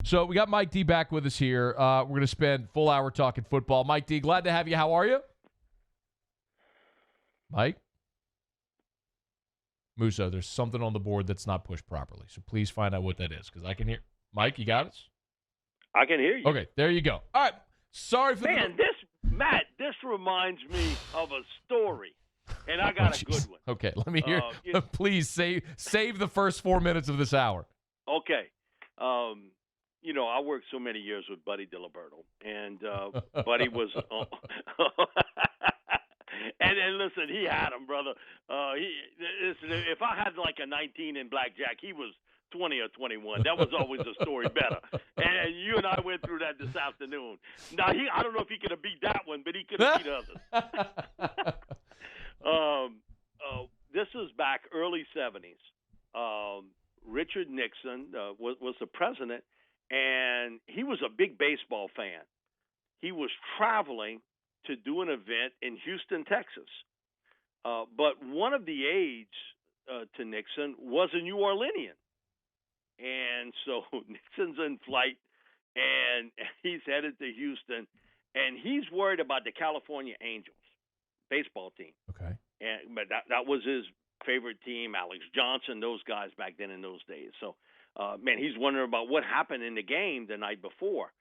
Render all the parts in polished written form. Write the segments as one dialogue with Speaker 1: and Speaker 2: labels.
Speaker 1: So we got Mike D back with us here. We're going to spend full hour talking football. Mike D, glad to have you. How are you? Mike? Musa, there's something on the board that's not pushed properly. So please find out what that is because I can hear. Mike, you got us?
Speaker 2: I can hear you.
Speaker 1: Okay, there you go. All right. Sorry for
Speaker 2: Matt, this reminds me of a story, and I got a good one.
Speaker 1: Okay, let me hear. Please save the first 4 minutes of this hour.
Speaker 2: Okay. I worked so many years with Buddy Diliberto, and Buddy was and listen, he had him, brother. If I had like a 19 in blackjack, he was 20 or 21. That was always a story better. And you and I went through that this afternoon. Now, I don't know if he could have beat that one, but he could have beat others. This was back early 70s. Richard Nixon was the president, and he was a big baseball fan. He was traveling to do an event in Houston, Texas. But one of the aides to Nixon was a New Orleanian. And so Nixon's in flight, and he's headed to Houston, and he's worried about the California Angels baseball team.
Speaker 1: Okay.
Speaker 2: But that was his favorite team, Alex Johnson, those guys back then in those days. So, he's wondering about what happened in the game the night before.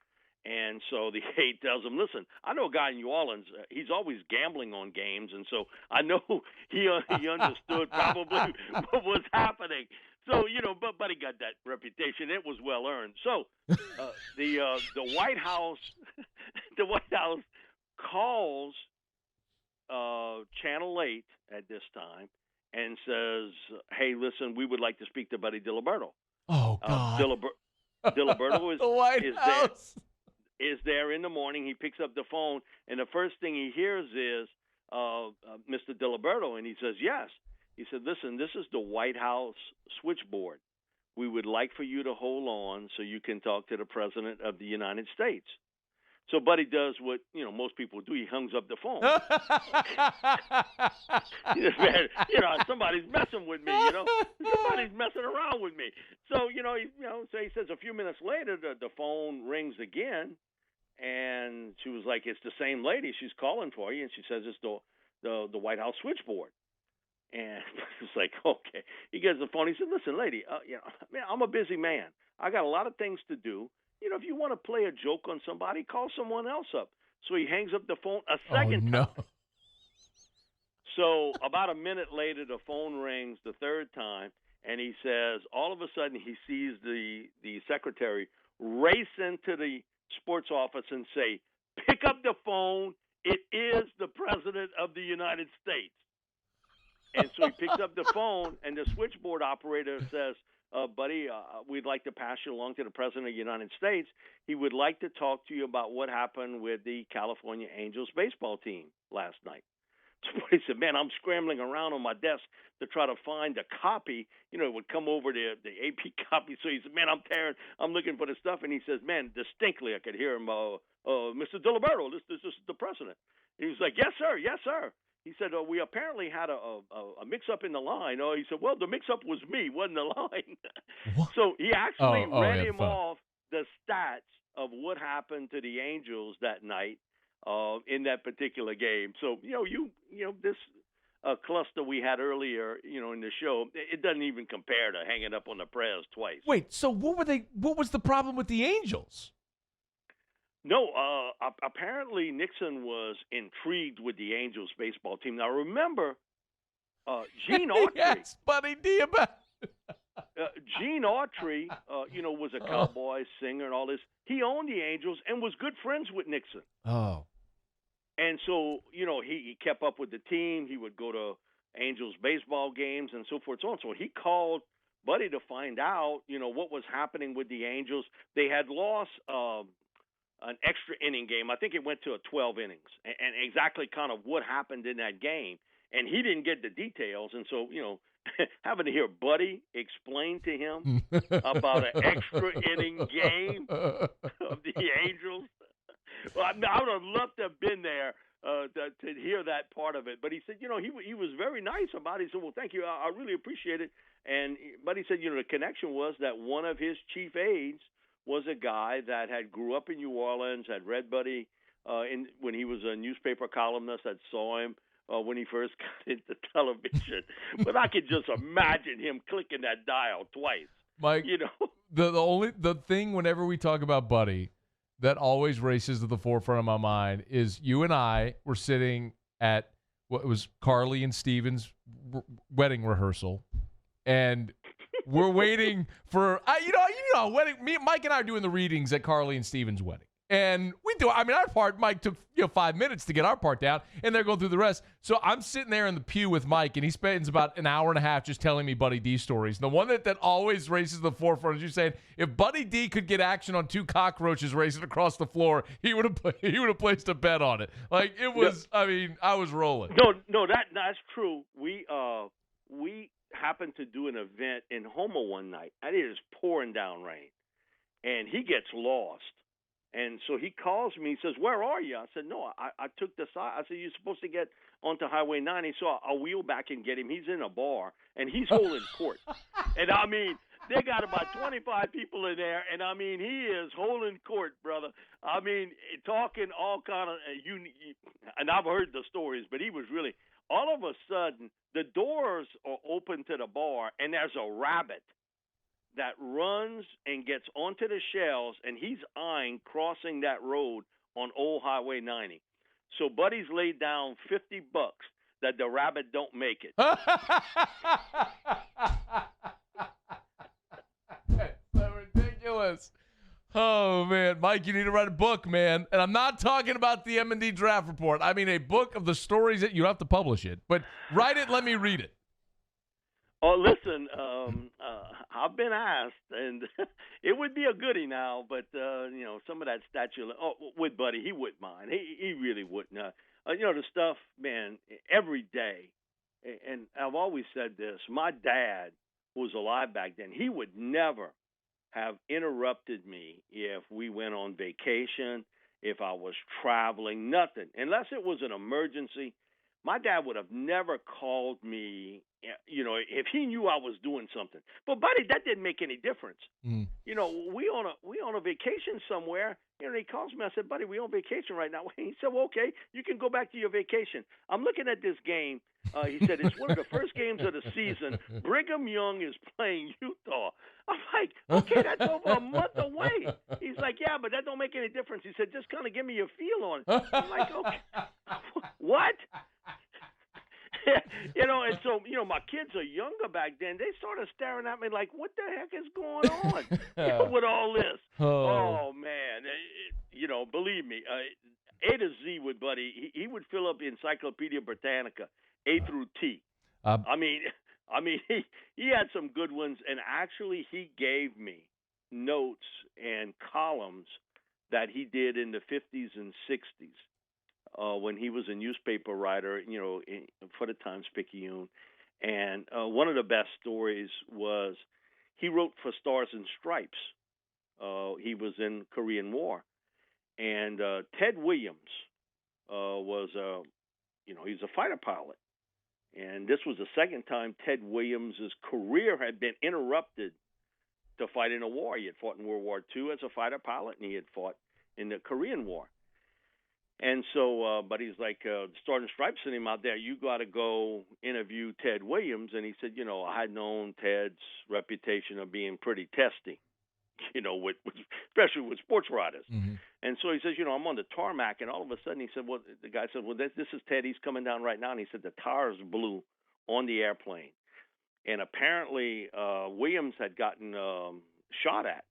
Speaker 2: And so the aide tells him, listen, I know a guy in New Orleans. He's always gambling on games, and so I know he understood probably what was happening. So, but he got that reputation. It was well earned. So the White House calls Channel 8 at this time and says, hey, listen, we would like to speak to Buddy Diliberto.
Speaker 1: Oh, God.
Speaker 2: Diliberto
Speaker 1: the White House.
Speaker 2: Is there in the morning. He picks up the phone, and the first thing he hears is Mr. Diliberto, and he says, yes. He said, listen, this is the White House switchboard. We would like for you to hold on so you can talk to the President of the United States. So Buddy does what, most people do. He hangs up the phone. Man, somebody's messing with me, Somebody's messing around with me. So, so he says a few minutes later, the phone rings again, and she was like, it's the same lady. She's calling for you, and she says it's the White House switchboard. And it's like, okay. He gets the phone. He said, listen, lady, man, I'm a busy man. I got a lot of things to do. If you want to play a joke on somebody, call someone else up. So he hangs up the phone a second time. So about a minute later, the phone rings the third time, and he says, all of a sudden he sees the secretary race into the sports office and say, pick up the phone. It is the President of the United States. And so he picks up the phone, and the switchboard operator says, Buddy, we'd like to pass you along to the President of the United States. He would like to talk to you about what happened with the California Angels baseball team last night. So he said, man, I'm scrambling around on my desk to try to find a copy. It would come over the AP copy. So he said, man, I'm looking for the stuff. And he says, man, distinctly I could hear him, Mr. Diliberto, this is the President. He was like, yes, sir, yes, sir. He said, we apparently had a mix-up in the line. He said, well, the mix-up was me, wasn't the line. So he actually read him off the stats of what happened to the Angels that night in that particular game. So, this cluster we had earlier, in the show, it doesn't even compare to hanging up on the press twice.
Speaker 1: Wait, so what was the problem with the Angels?
Speaker 2: No, apparently Nixon was intrigued with the Angels baseball team. Now, remember, Gene Autry.
Speaker 1: Yes, Buddy D.
Speaker 2: Gene Autry, was a cowboy singer and all this. He owned the Angels and was good friends with Nixon.
Speaker 1: Oh.
Speaker 2: And so, he kept up with the team. He would go to Angels baseball games and so forth and so on. So he called Buddy to find out, what was happening with the Angels. They had lost an extra inning game. I think it went to 12 innings, and exactly kind of what happened in that game. And he didn't get the details. And so, having to hear Buddy explain to him about an extra inning game of the Angels. Well, I would have loved to have been there to hear that part of it. But he said, he was very nice about it. He said, well, thank you. I really appreciate it. But he said, the connection was that one of his chief aides was a guy that had grew up in New Orleans, had read Buddy when he was a newspaper columnist. That saw him when he first got into television. But I could just imagine him clicking that dial twice.
Speaker 1: Mike, the thing whenever we talk about Buddy that always races to the forefront of my mind is you and I were sitting at what was Carly and Steven's wedding rehearsal, and we're waiting for wedding. Mike and I are doing the readings at Carly and Steven's wedding. And we do. I mean, our part, Mike took 5 minutes to get our part down, and they're going through the rest. So I'm sitting there in the pew with Mike, and he spends about an hour and a half just telling me Buddy D stories. And the one that always races to the forefront is you saying, if Buddy D could get action on 2 cockroaches racing across the floor, he would have placed a bet on it. Like it was. I mean, I was rolling.
Speaker 2: No, that's true. We happened to do an event in Houma one night, and it is pouring down rain, and he gets lost. And so he calls me. He says, "Where are you?" I said, "No, I took the side." I said, "You're supposed to get onto Highway 90." So I'll wheel back and get him. He's in a bar, and he's holding court. And, I mean, they got about 25 people in there, and, I mean, he is holding court, brother. I mean, talking all kind of and I've heard the stories, but he was really – all of a sudden, the doors are open to the bar, and there's a rabbit that runs and gets onto the shelves, and he's eyeing crossing that road on Old Highway 90. So Buddy's laid down $50 that the rabbit don't make it.
Speaker 1: That's so ridiculous. Oh, man. Mike, you need to write a book, man. And I'm not talking about the M&D Draft Report. I mean a book of the stories that you don't have to publish it. But write it, let me read it.
Speaker 2: Oh, listen, I've been asked, and it would be a goodie now, but, some of that statue with Buddy, he wouldn't mind. He really wouldn't. The stuff, man, every day, and I've always said this, my dad was alive back then. He would never have interrupted me if we went on vacation, if I was traveling, nothing. Unless it was an emergency, my dad would have never called me, if he knew I was doing something. But, Buddy, that didn't make any difference.
Speaker 1: Mm.
Speaker 2: We on a vacation somewhere. He calls me. I said, "Buddy, we on vacation right now." He said, "Well, okay, you can go back to your vacation." I'm looking at this game. He said, "It's one of the first games of the season. Brigham Young is playing Utah." I'm like, "Okay, that's over a month away." He's like, "Yeah, but that don't make any difference." He said, "Just kind of give me your feel on it." I'm like, "Okay, what?" And so, my kids are younger back then. They started staring at me like, what the heck is going on with all this? Oh man. Believe me, A to Z with Buddy, he would fill up the Encyclopedia Britannica, A through T. I mean, he had some good ones, and actually he gave me notes and columns that he did in the 50s and 60s. When he was a newspaper writer, for the Times-Picayune. And one of the best stories was he wrote for Stars and Stripes. He was in Korean War. And Ted Williams was, he's a fighter pilot. And this was the second time Ted Williams' career had been interrupted to fight in a war. He had fought in World War II as a fighter pilot, and he had fought in the Korean War. And so, but he's like, Stars and Stripes sent him out there. You got to go interview Ted Williams. And he said, I had known Ted's reputation of being pretty testy, especially with sports writers.
Speaker 1: Mm-hmm.
Speaker 2: And so he says, I'm on the tarmac. And all of a sudden he said, the guy said, this is Ted. He's coming down right now. And he said the tires blew on the airplane. And apparently Williams had gotten shot at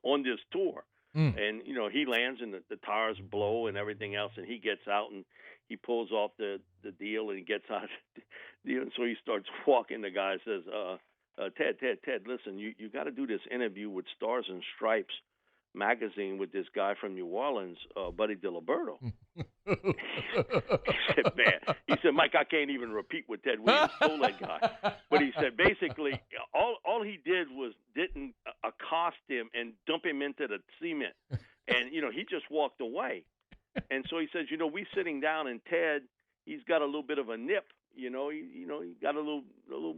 Speaker 2: on this tour.
Speaker 1: Mm.
Speaker 2: And, he lands and the tires blow and everything else, and he gets out and he pulls off the deal and he gets out. And so he starts walking. The guy says, Ted, listen, you got to do this interview with Stars and Stripes magazine with this guy from New Orleans, Buddy Diliberto. He said, Mike, I can't even repeat what Ted Williams told that guy. But he said, basically, all he did was didn't accost him and dump him into the cement. And, he just walked away. And so he says, we sitting down, and Ted, he's got a little bit of a nip, he got a little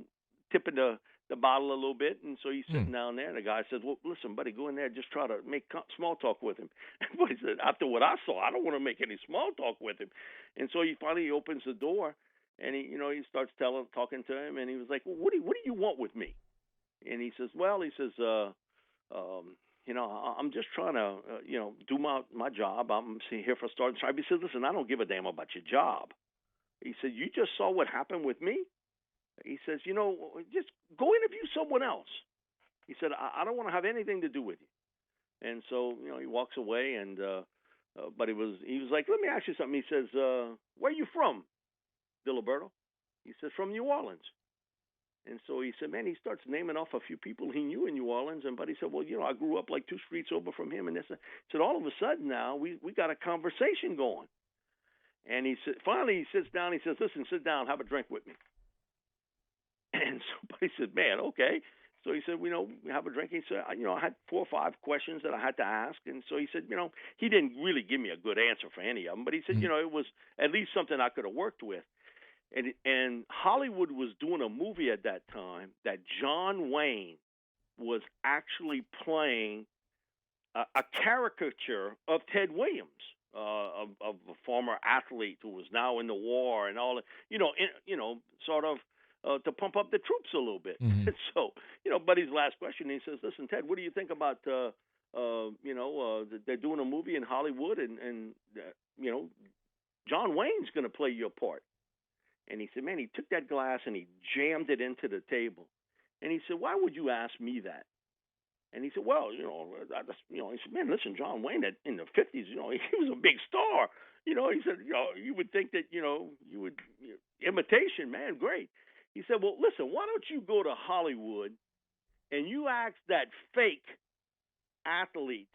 Speaker 2: tip in the the bottle a little bit, and so he's sitting down there, and the guy says, well, listen, buddy, go in there, just try to make small talk with him. And buddy said, after what I saw, I don't want to make any small talk with him. And so he finally opens the door, and he starts talking to him, and he was like, well, what do you want with me? And he says, I'm just trying to, do my job. I'm here for starting tribe. He says, listen, I don't give a damn about your job. He said, you just saw what happened with me? He says, just go interview someone else. He said, I don't want to have anything to do with you. And so, he walks away, and but he was like, let me ask you something. He says, where are you from, Diliberto? He says, from New Orleans. And so he said, man, he starts naming off a few people he knew in New Orleans. And Buddy said, well, I grew up like 2 streets over from him. And he said, all of a sudden now we got a conversation going. And he said, finally he sits down. He says, listen, sit down, have a drink with me. And so Buddy said, man, okay. So he said, we have a drink. He said, I had 4 or 5 questions that I had to ask. And so he said, he didn't really give me a good answer for any of them. But he said, it was at least something I could have worked with. And Hollywood was doing a movie at that time that John Wayne was actually playing a caricature of Ted Williams, of a former athlete who was now in the war and all that, sort of to pump up the troops a little bit.
Speaker 1: Mm-hmm.
Speaker 2: And so, Buddy's last question, he says, listen, Ted, what do you think about, they're doing a movie in Hollywood and John Wayne's going to play your part. And he said, man, he took that glass and he jammed it into the table. And he said, why would you ask me that? And he said, well, he said, man, listen, John Wayne in the 50s, he was a big star. He said, you would think that, you would, imitation, man, great. He said, well, listen, why don't you go to Hollywood and you ask that fake athlete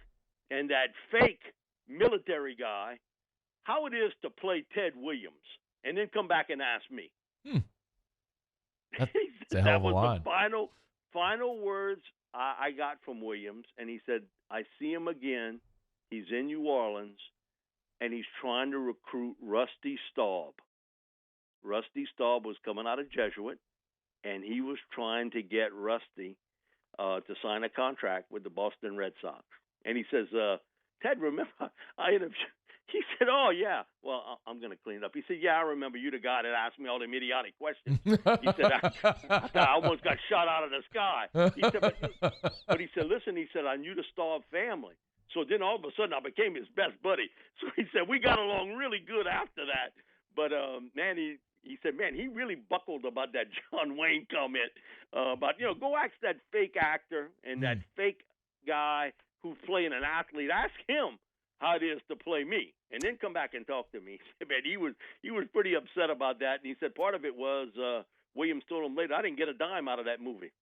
Speaker 2: and that fake military guy how it is to play Ted Williams, and then come back and ask me.
Speaker 1: That's a hell of a line.
Speaker 2: That was the final words I got from Williams, and he said, I see him again. He's in New Orleans, and he's trying to recruit Rusty Staub. Rusty Staub was coming out of Jesuit, and he was trying to get Rusty to sign a contract with the Boston Red Sox. And he says, Ted, remember, he said, oh, yeah. Well, I'm going to clean it up. He said, yeah, I remember you the guy that asked me all the idiotic questions. He said, I almost got shot out of the sky. He said, but he said, listen, he said, I knew the Staub family. So then all of a sudden I became his best buddy. So he said, we got along really good after that. But, man, he said, man, he really buckled about that John Wayne comment. About, go ask that fake actor and that fake guy who's playing an athlete. Ask him how it is to play me, and then come back and talk to me. Man, he was pretty upset about that, and he said part of it was Williams told him later, I didn't get a dime out of that movie.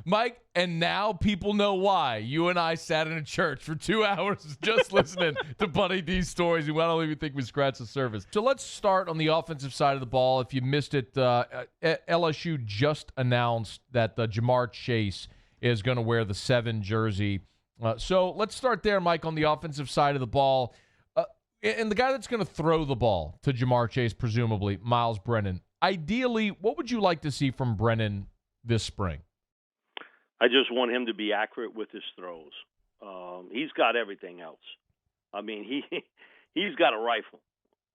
Speaker 1: Mike, and now people know why. You and I sat in a church for 2 hours just listening to Buddy D's stories, and I don't even think we scratched the surface. So let's start on the offensive side of the ball. If you missed it, LSU just announced that Jamar Chase is going to wear the 7 jersey. So let's start there, Mike, on the offensive side of the ball. And the guy that's going to throw the ball to Jamar Chase, presumably, Myles Brennan. Ideally, what would you like to see from Brennan this spring?
Speaker 2: I just want him to be accurate with his throws. He's got everything else. I mean, he's got a rifle.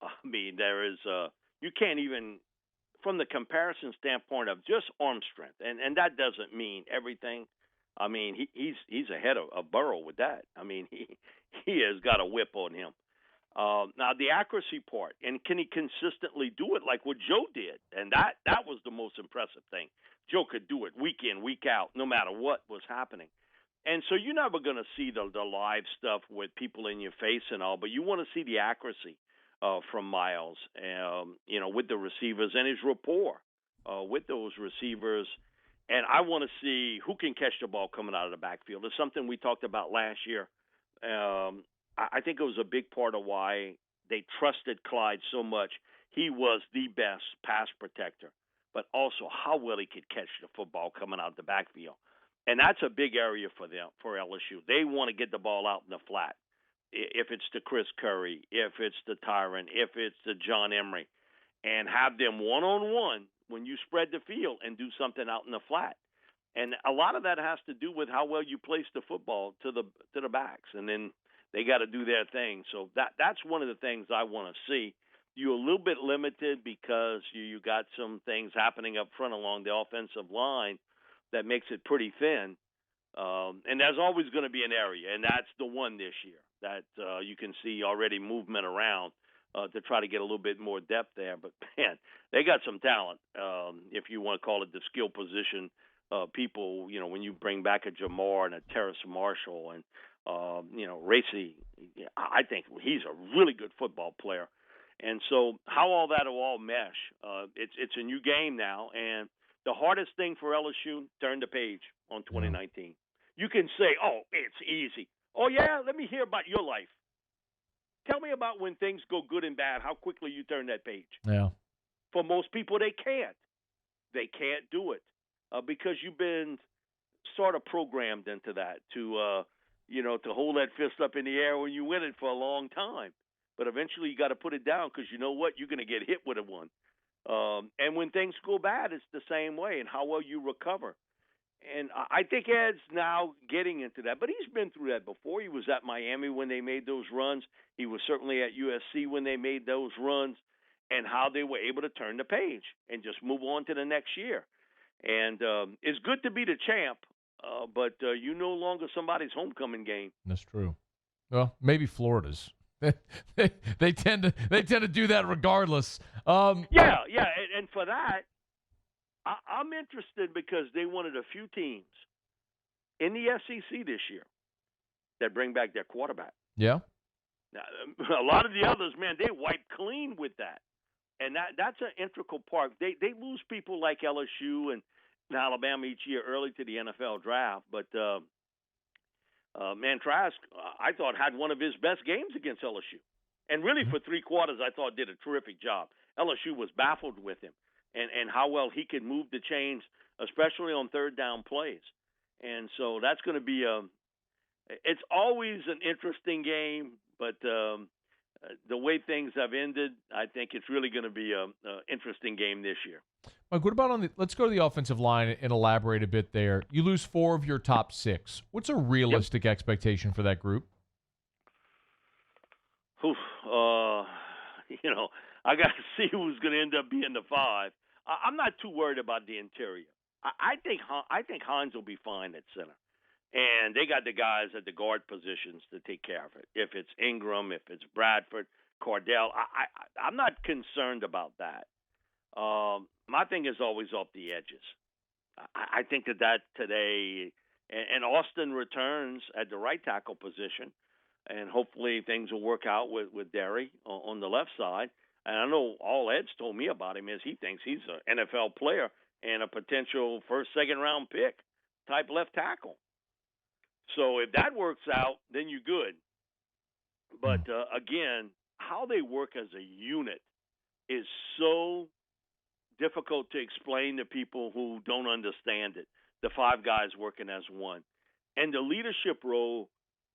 Speaker 2: I mean, there is you can't even, from the comparison standpoint of just arm strength, and that doesn't mean everything. I mean, he's ahead of Burrow with that. I mean, he has got a whip on him. Now, the accuracy part, and can he consistently do it like what Joe did? And that was the most impressive thing. Joe could do it week in, week out, no matter what was happening. And so you're never going to see the live stuff with people in your face and all, but you want to see the accuracy from Myles, with the receivers and his rapport with those receivers. And I want to see who can catch the ball coming out of the backfield. It's something we talked about last year. I think it was a big part of why they trusted Clyde so much. He was the best pass protector, but also how well he could catch the football coming out of the backfield. And that's a big area for them, for LSU. They want to get the ball out in the flat. If it's to Chris Curry, if it's to Tyron, if it's to John Emery, and have them one-on-one when you spread the field and do something out in the flat. And a lot of that has to do with how well you place the football to the backs, and then they got to do their thing. So that's one of the things I want to see. You're a little bit limited because you got some things happening up front along the offensive line that makes it pretty thin. And there's always going to be an area, and that's the one this year that you can see already movement around to try to get a little bit more depth there. But, man, they got some talent, if you want to call it the skill position people, when you bring back a Jamar and a Terrace Marshall and, Racy, I think he's a really good football player. And so how all that will all mesh, it's a new game now. And the hardest thing for LSU, turn the page on 2019. You can say, oh, it's easy. Oh, yeah, let me hear about your life. Tell me about when things go good and bad, how quickly you turn that page.
Speaker 1: Yeah.
Speaker 2: For most people, they can't. They can't do it because you've been sort of programmed into that to hold that fist up in the air when you win it for a long time. But eventually you got to put it down because you know what? You're going to get hit with one. And when things go bad, it's the same way, and how well you recover. And I think Ed's now getting into that. But he's been through that before. He was at Miami when they made those runs. He was certainly at USC when they made those runs, and how they were able to turn the page and just move on to the next year. And it's good to be the champ, but you no longer somebody's homecoming game.
Speaker 1: That's true. Well, maybe Florida's. they tend to do that regardless.
Speaker 2: Yeah, and for that, I'm interested because they wanted a few teams in the SEC this year that bring back their quarterback.
Speaker 1: Yeah.
Speaker 2: Now, a lot of the others, man, they wiped clean with that, and that's an integral part. They lose people like LSU and Alabama each year early to the NFL draft, but man, Trask, I thought had one of his best games against LSU, and really for 3 quarters, I thought did a terrific job. LSU was baffled with him. And how well he can move the chains, especially on third down plays. And so that's going to be it's always an interesting game, but the way things have ended, I think it's really going to be an interesting game this year.
Speaker 1: Mike, what about let's go to the offensive line and elaborate a bit there. You lose 4 of your top 6. What's a realistic expectation for that group?
Speaker 2: I got to see who's going to end up being the 5. I'm not too worried about the interior. I think Hines will be fine at center, and they got the guys at the guard positions to take care of it. If it's Ingram, if it's Bradford, Cordell, I'm not concerned about that. My thing is always off the edges. I think that today, and Austin returns at the right tackle position, and hopefully things will work out with Derry on the left side. And I know all Ed's told me about him is he thinks he's an NFL player and a potential first, second-round pick type left tackle. So if that works out, then you're good. But, again, how they work as a unit is so difficult to explain to people who don't understand it, the 5 guys working as one. And the leadership role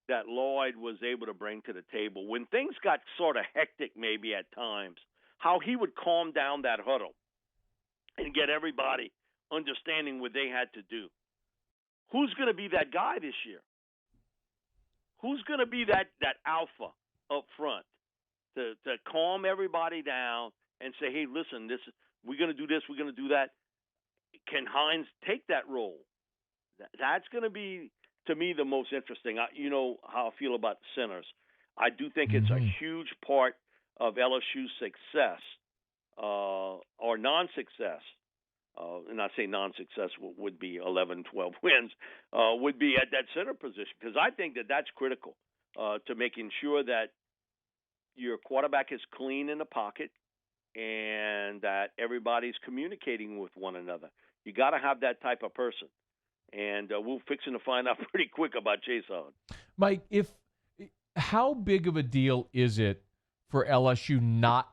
Speaker 2: that Lloyd was able to bring to the table. When things got sort of hectic maybe at times, how he would calm down that huddle and get everybody understanding what they had to do. Who's going to be that guy this year? Who's going to be that alpha up front to calm everybody down and say, hey, listen, we're going to do this, we're going to do that. Can Hines take that role? That's going to be, to me, the most interesting. You know how I feel about centers. I do think it's a huge part of LSU's success or non-success. And I say non-success would be 11, 12 wins, would be at that center position. Because I think that's critical to making sure that your quarterback is clean in the pocket and that everybody's communicating with one another. You got to have that type of person. And we're fixing to find out pretty quick about Chase Howard.
Speaker 1: Mike, how big of a deal is it for LSU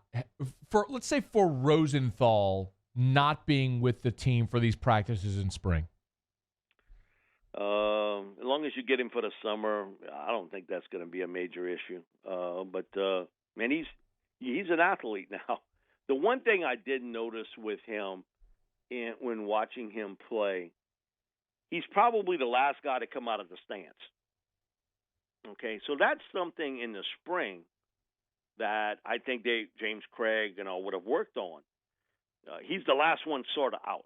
Speaker 1: let's say for Rosenthal not being with the team for these practices in spring?
Speaker 2: As long as you get him for the summer, I don't think that's going to be a major issue. But man, he's an athlete now. The one thing I did notice with him when watching him play. He's probably the last guy to come out of the stance. Okay, so that's something in the spring that I think James Craig, would have worked on. He's the last one sort of out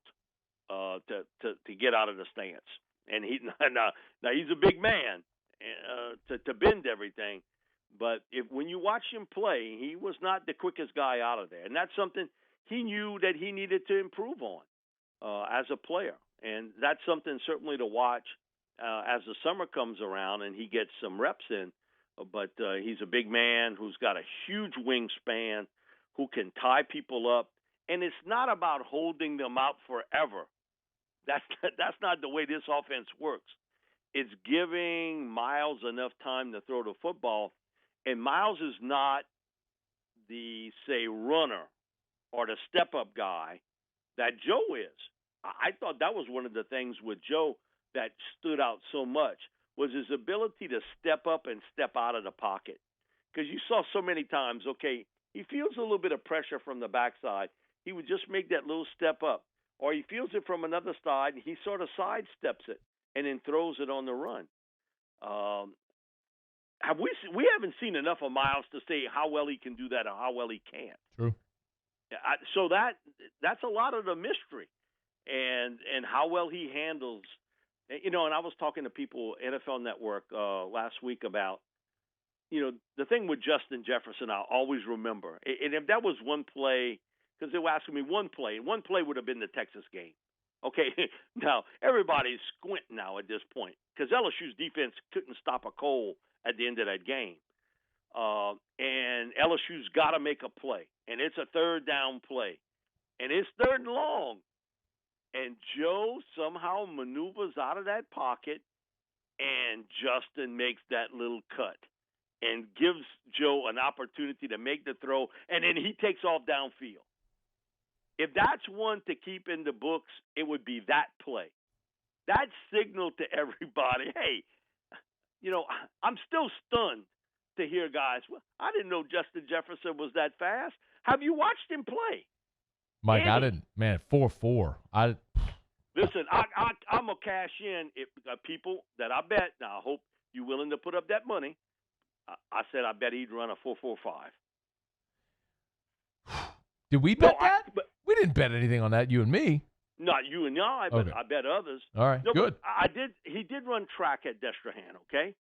Speaker 2: to get out of the stance, and now he's a big man to bend everything. But when you watch him play, he was not the quickest guy out of there, and that's something he knew that he needed to improve on as a player, and that's something certainly to watch as the summer comes around and he gets some reps in. But he's a big man who's got a huge wingspan, who can tie people up, and it's not about holding them out forever. That's not the way this offense works. It's giving Myles enough time to throw the football, and Myles is not the, say, runner or the step-up guy that Joe is. I thought that was one of the things with Joe that stood out so much, was his ability to step up and step out of the pocket. Because you saw so many times, okay, he feels a little bit of pressure from the backside. He would just make that little step up. Or he feels it from another side, and he sort of sidesteps it and then throws it on the run. We haven't seen enough of Myles to say how well he can do that or how well he can't.
Speaker 1: True.
Speaker 2: So that's a lot of the mystery, and how well he handles. And I was talking to people, NFL Network, last week about, the thing with Justin Jefferson, I'll always remember. And if that was one play, because they were asking me one play would have been the Texas game. Okay, now everybody's squinting now at this point because LSU's defense couldn't stop a cold at the end of that game. And LSU's got to make a play, and it's a third down play, and it's third and long. And Joe somehow maneuvers out of that pocket, and Justin makes that little cut and gives Joe an opportunity to make the throw, and then he takes off downfield. If that's one to keep in the books, it would be that play. That signaled to everybody, hey, I'm still stunned to hear guys, well, I didn't know Justin Jefferson was that fast. Have you watched him play?
Speaker 1: Mike, I didn't. Man, 4.4.
Speaker 2: Listen, I'm going to cash in if people that I bet. Now, I hope you're willing to put up that money. I said I bet he'd run a 4.45.
Speaker 1: Did we bet that? We didn't bet anything on that, you and me.
Speaker 2: Not you and I, but okay. I bet others.
Speaker 1: All right, good.
Speaker 2: He did run track at Destrehan, okay?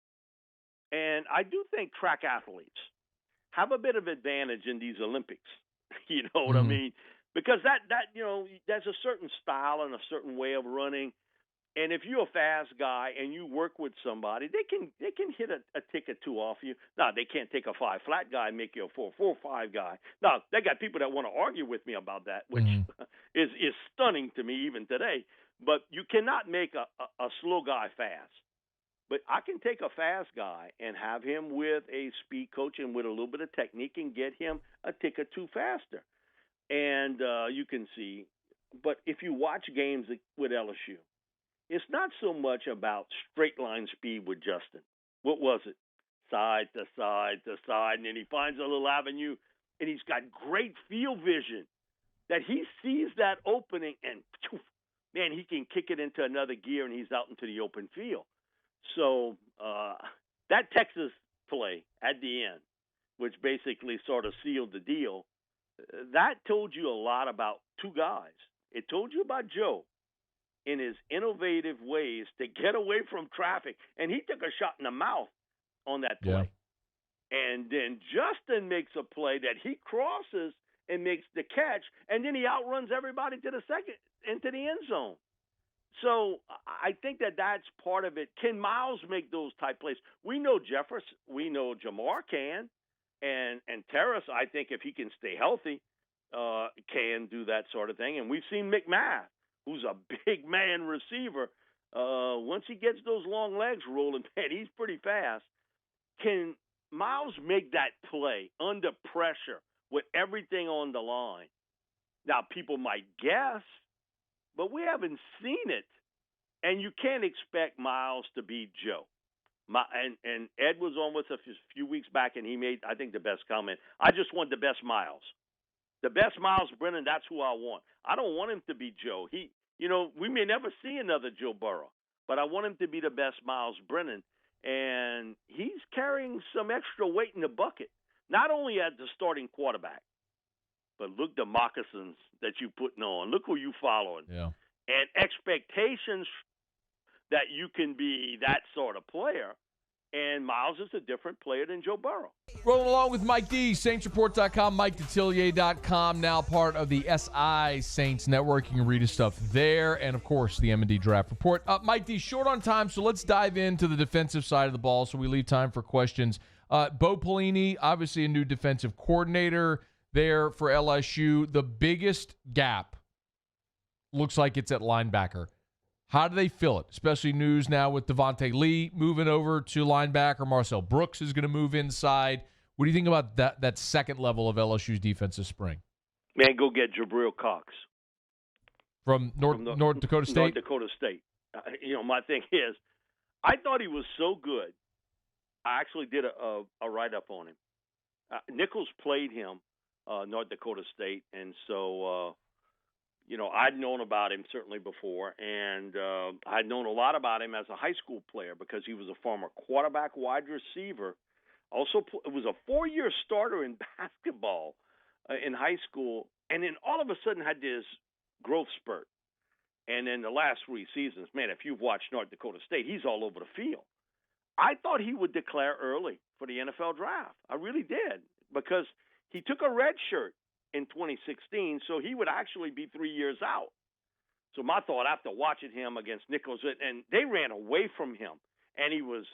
Speaker 2: And I do think track athletes have a bit of advantage in these Olympics. You know what I mean? Because there's a certain style and a certain way of running. And if you're a fast guy and you work with somebody, they can hit a tick or two off you. Now, they can't take a 5 flat guy and make you a 4.45 guy. Now, they got people that want to argue with me about that, which is stunning to me even today. But you cannot make a slow guy fast. But I can take a fast guy and have him with a speed coach and with a little bit of technique and get him a tick or two faster. And you can see. But if you watch games with LSU, it's not so much about straight line speed with Justin. What was it? Side to side to side, and then he finds a little avenue, and he's got great field vision that he sees that opening, and man, he can kick it into another gear, and he's out into the open field. So that Texas play at the end, which basically sort of sealed the deal, that told you a lot about two guys. It told you about Joe in his innovative ways to get away from traffic. And he took a shot in the mouth on that play. Yeah. And then Justin makes a play that he crosses and makes the catch, and then he outruns everybody to the second into the end zone. So I think that's part of it. Can Myles make those type plays? We know Jefferson. We know Jamar can. And Terrace, I think if he can stay healthy, can do that sort of thing. And we've seen McMath, who's a big man receiver. Once he gets those long legs rolling, man, he's pretty fast. Can Myles make that play under pressure with everything on the line? Now, people might guess, but we haven't seen it. And you can't expect Myles to beat Joe. And Ed was on with us a few weeks back, and he made, I think, the best comment. I just want the best Myles. The best Myles Brennan, that's who I want. I don't want him to be Joe. We may never see another Joe Burrow, but I want him to be the best Myles Brennan. And he's carrying some extra weight in the bucket, not only as the starting quarterback, but look the moccasins that you putting on. Look who you following.
Speaker 1: Yeah.
Speaker 2: And expectations that you can be that sort of player. And Myles is a different player than Joe Burrow.
Speaker 1: Rolling along with Mike D, SaintsReport.com, MikeDetillier.com, now part of the SI Saints Network. You can read his stuff there, and, of course, the M&D Draft Report. Mike D, short on time, so let's dive into the defensive side of the ball so we leave time for questions. Bo Pelini, obviously a new defensive coordinator there for LSU. The biggest gap looks like it's at linebacker. How do they fill it? Especially news now with Devonta Lee moving over to linebacker. Marcel Brooks is going to move inside. What do you think about that second level of LSU's defensive spring?
Speaker 2: Man, go get Jabril Cox.
Speaker 1: From North Dakota State?
Speaker 2: North Dakota State. My thing is, I thought he was so good. I actually did a write-up on him. Nichols played him, North Dakota State, and so I'd known about him certainly before, and I'd known a lot about him as a high school player because he was a former quarterback, wide receiver. Also, it was a 4-year starter in basketball in high school, and then all of a sudden had this growth spurt. And in the last 3 seasons, man, if you've watched North Dakota State, he's all over the field. I thought he would declare early for the NFL draft. I really did, because he took a red shirt in 2016, so he would actually be 3 years out. So my thought after watching him against Nichols, and they ran away from him, and he was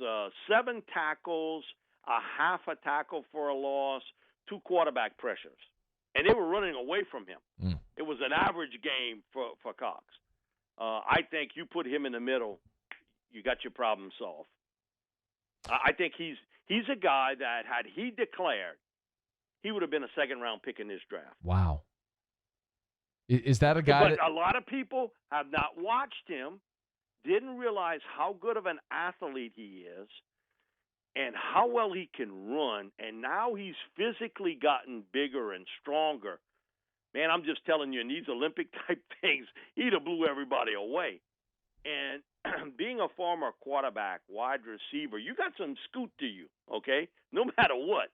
Speaker 2: 7 tackles, a half a tackle for a loss, 2 quarterback pressures, and they were running away from him. It was an average game for Cox. I think you put him in the middle, you got your problem solved. I think he's a guy that had he declared, he would have been a second-round pick in this draft.
Speaker 1: Wow. Is that a guy?
Speaker 2: But a lot of people have not watched him, didn't realize how good of an athlete he is, and how well he can run, and now he's physically gotten bigger and stronger. Man, I'm just telling you, in these Olympic-type things, he'd have blew everybody away. And being a former quarterback, wide receiver, you got some scoot to you, okay, no matter what.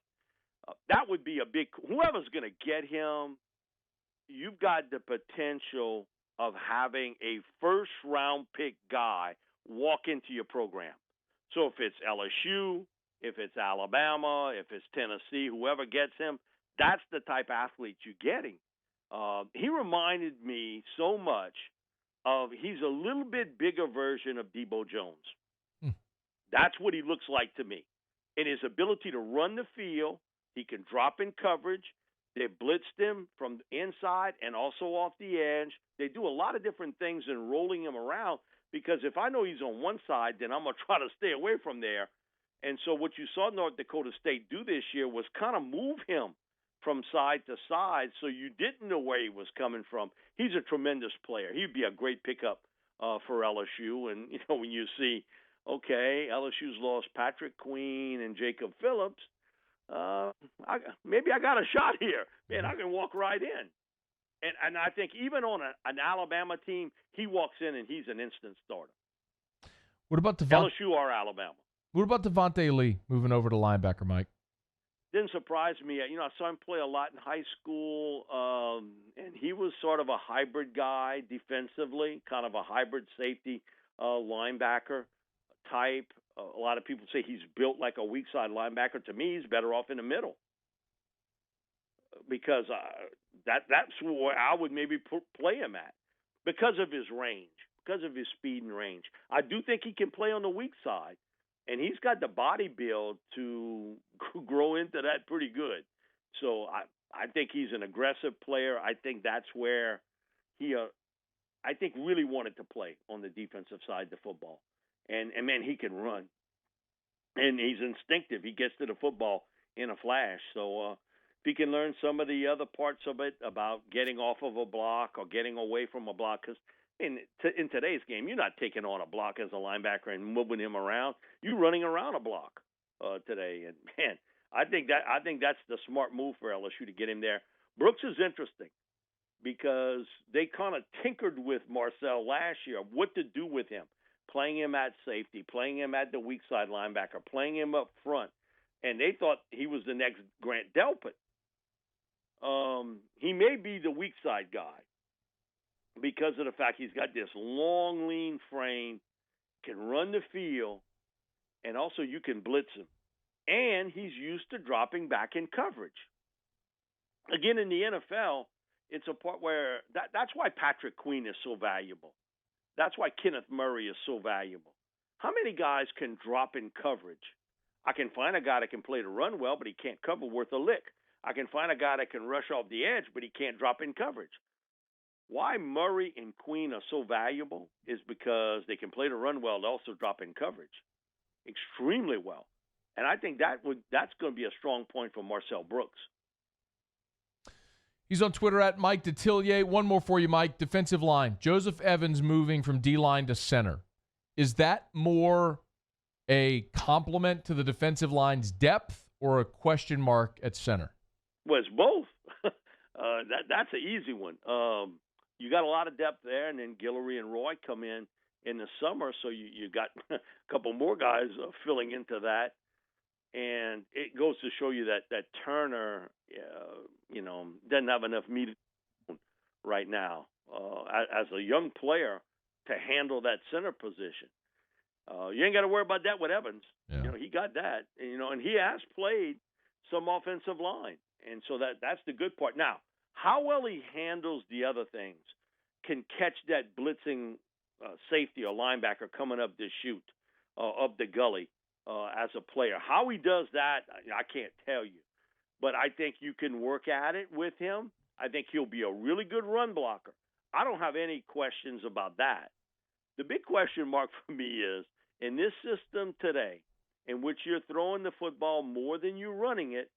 Speaker 2: That would be a big – whoever's going to get him, you've got the potential of having a first-round pick guy walk into your program. So if it's LSU, if it's Alabama, if it's Tennessee, whoever gets him, that's the type of athlete you're getting. He reminded me so much of – he's a little bit bigger version of Debo Jones. That's what he looks like to me. In his ability to run the field, he can drop in coverage. They blitzed him from the inside and also off the edge. They do a lot of different things in rolling him around, because if I know he's on one side, then I'm going to try to stay away from there. And so what you saw North Dakota State do this year was kind of move him from side to side so you didn't know where he was coming from. He's a tremendous player. He'd be a great pickup for LSU. And, when you see, okay, LSU's lost Patrick Queen and Jacob Phillips, maybe I got a shot here. Man, I can walk right in. And I think even on an Alabama team, he walks in and he's an instant starter.
Speaker 1: What about
Speaker 2: LSU or Alabama?
Speaker 1: What about Devonta Lee moving over to linebacker, Mike?
Speaker 2: Didn't surprise me. I saw him play a lot in high school, and he was sort of a hybrid guy defensively, kind of a hybrid safety linebacker type. A lot of people say he's built like a weak side linebacker. To me, he's better off in the middle, because that's where I would maybe play him at, because of his range, because of his speed and range. I do think he can play on the weak side, and he's got the body build to grow into that pretty good. So I think he's an aggressive player. I think that's where he, I think, really wanted to play on the defensive side of the football. And man, he can run. And he's instinctive. He gets to the football in a flash. So if he can learn some of the other parts of it about getting off of a block or getting away from a block, because in today's game, you're not taking on a block as a linebacker and moving him around. You're running around a block today. And, man, I think that's the smart move for LSU to get him there. Brooks is interesting because they kind of tinkered with Marcel last year, what to do with him, playing him at safety, playing him at the weak side linebacker, playing him up front. And they thought he was the next Grant Delpit. He may be the weak side guy because of the fact he's got this long, lean frame, can run the field, and also you can blitz him. And he's used to dropping back in coverage. Again, in the NFL, it's a part where that's why Patrick Queen is so valuable. That's why Kenneth Murray is so valuable. How many guys can drop in coverage? I can find a guy that can play the run well, but he can't cover worth a lick. I can find a guy that can rush off the edge, but he can't drop in coverage. Why Murray and Queen are so valuable is because they can play the run well and also drop in coverage extremely well. And I think that's going to be a strong point for Marcel Brooks.
Speaker 1: He's on Twitter at Mike Detillier. One more for you, Mike. Defensive line. Joseph Evans moving from D-line to center. Is that more a compliment to the defensive line's depth or a question mark at center?
Speaker 2: Well, it's both. That's an easy one. You got a lot of depth there, and then Guillory and Roy come in the summer, so you got a couple more guys filling into that. And it goes to show you that Turner, doesn't have enough meat right now as a young player to handle that center position. You ain't got to worry about that with Evans.
Speaker 1: Yeah.
Speaker 2: He got that. And he has played some offensive line, and so that's the good part. Now, how well he handles the other things, can catch that blitzing safety or linebacker coming up the chute, up the gully as a player. How he does that, I can't tell you. But I think you can work at it with him. I think he'll be a really good run blocker. I don't have any questions about that. The big question mark for me is, in this system today, in which you're throwing the football more than you're running it,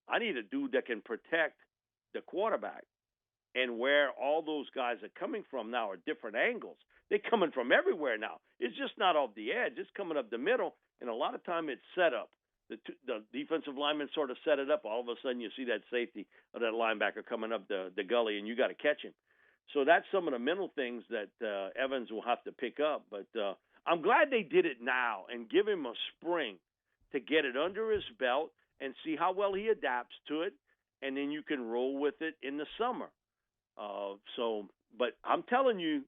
Speaker 2: I need a dude that can protect the quarterback. And where all those guys are coming from now are different angles. They're coming from everywhere now. It's just not off the edge. It's coming up the middle, and a lot of time it's set up. The defensive lineman sort of set it up. All of a sudden you see that safety or that linebacker coming up the gully, and you got to catch him. So that's some of the mental things that Evans will have to pick up. But I'm glad they did it now and give him a spring to get it under his belt and see how well he adapts to it, and then you can roll with it in the summer. But I'm telling you,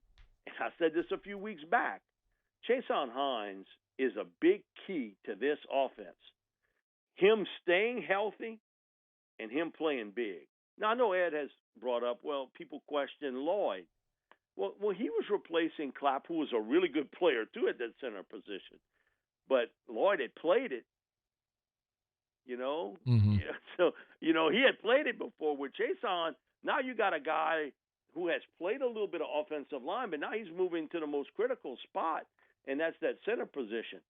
Speaker 2: and I said this a few weeks back, Chason Hines is a big key to this offense. Him staying healthy and him playing big. Now, I know Ed has brought up, people question Lloyd. Well, he was replacing Clapp, who was a really good player, too, at that center position. But Lloyd had played it,
Speaker 1: Mm-hmm.
Speaker 2: Yeah, so, he had played it before with Chason. Now you got a guy who has played a little bit of offensive line, but now he's moving to the most critical spot, and that's that center position.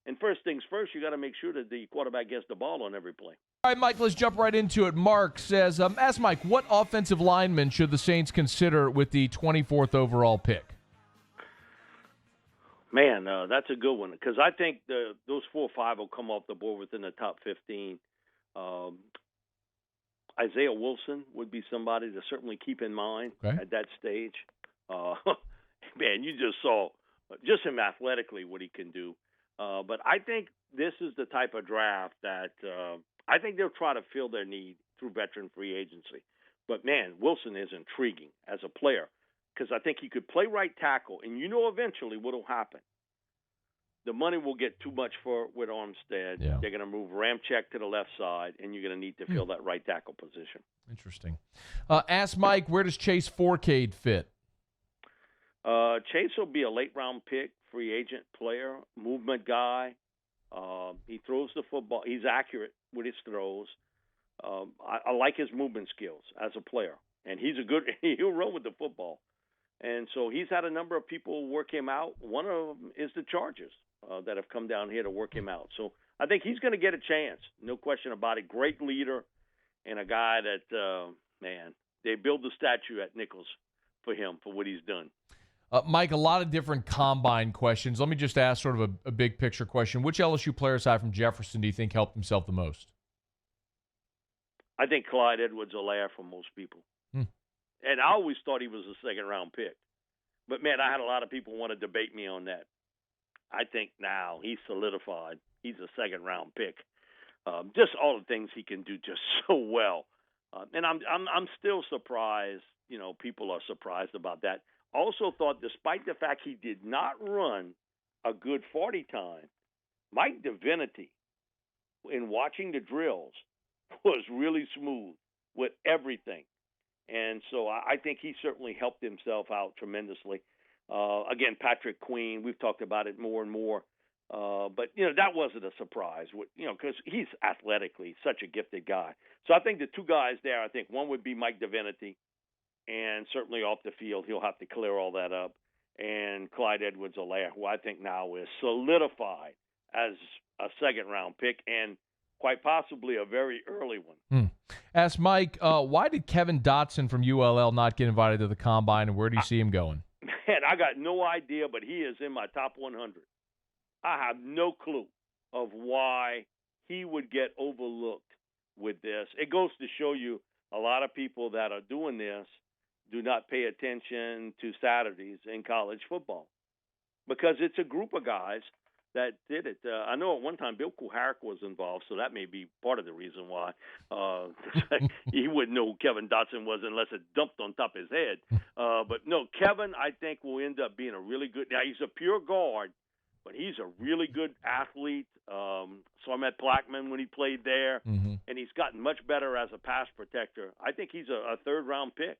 Speaker 2: And first things first, you got to make sure that the quarterback gets the ball on every play.
Speaker 1: All right, Mike, let's jump right into it. Mark says, ask Mike, what offensive lineman should the Saints consider with the 24th overall pick?
Speaker 2: Man, that's a good one because I think those 4 or 5 will come off the board within the top 15. Isaiah Wilson would be somebody to certainly keep in mind at that stage. Man, you just saw just him athletically what he can do. But I think this is the type of draft that I think they'll try to fill their need through veteran free agency. But, man, Wilson is intriguing as a player because I think he could play right tackle, and eventually what will happen. The money will get too much with Armstead.
Speaker 1: Yeah.
Speaker 2: They're going to move Ramczyk to the left side, and you're going to need to fill that right tackle position.
Speaker 1: Interesting. Ask Mike, where does Chase Fourcade fit?
Speaker 2: Chase will be a late-round pick, free agent player, movement guy. He throws the football. He's accurate with his throws. I like his movement skills as a player, and he'll run with the football. And so he's had a number of people work him out. One of them is the Chargers that have come down here to work him out. So I think he's going to get a chance, no question about it. Great leader and a guy that, they build the statue at Nichols for him for what he's done.
Speaker 1: Mike, a lot of different combine questions. Let me just ask sort of a big picture question. Which LSU player aside from Jefferson do you think helped himself the most?
Speaker 2: I think Clyde Edwards-Helaire for most people.
Speaker 1: Hmm.
Speaker 2: And I always thought he was a second-round pick. But, man, I had a lot of people want to debate me on that. I think now he's solidified. He's a second-round pick. Just all the things he can do just so well. And I'm still surprised, people are surprised about that. Also thought despite the fact he did not run a good 40 time, Mike Divinity, in watching the drills, was really smooth with everything. And so I think he certainly helped himself out tremendously. Again, Patrick Queen, we've talked about it more and more. But, that wasn't a surprise, because he's athletically such a gifted guy. So I think the two guys there, I think one would be Mike Divinity, and certainly off the field he'll have to clear all that up. And Clyde Edwards-Helaire, who I think now is solidified as a second-round pick and quite possibly a very early one.
Speaker 1: Ask Mike, why did Kevin Dotson from ULL not get invited to the Combine, and where do you see him going?
Speaker 2: Man, I got no idea, but he is in my top 100. I have no clue of why he would get overlooked with this. It goes to show you a lot of people that are doing this do not pay attention to Saturdays in college football because it's a group of guys that did it. I know at one time Bill Kuharek was involved, so that may be part of the reason why. He wouldn't know who Kevin Dotson was unless it dumped on top of his head. But no, Kevin, I think, will end up being a really good – now, he's a pure guard, but he's a really good athlete. Saw him at Blackman when he played there, and he's gotten much better as a pass protector. I think he's a third-round pick.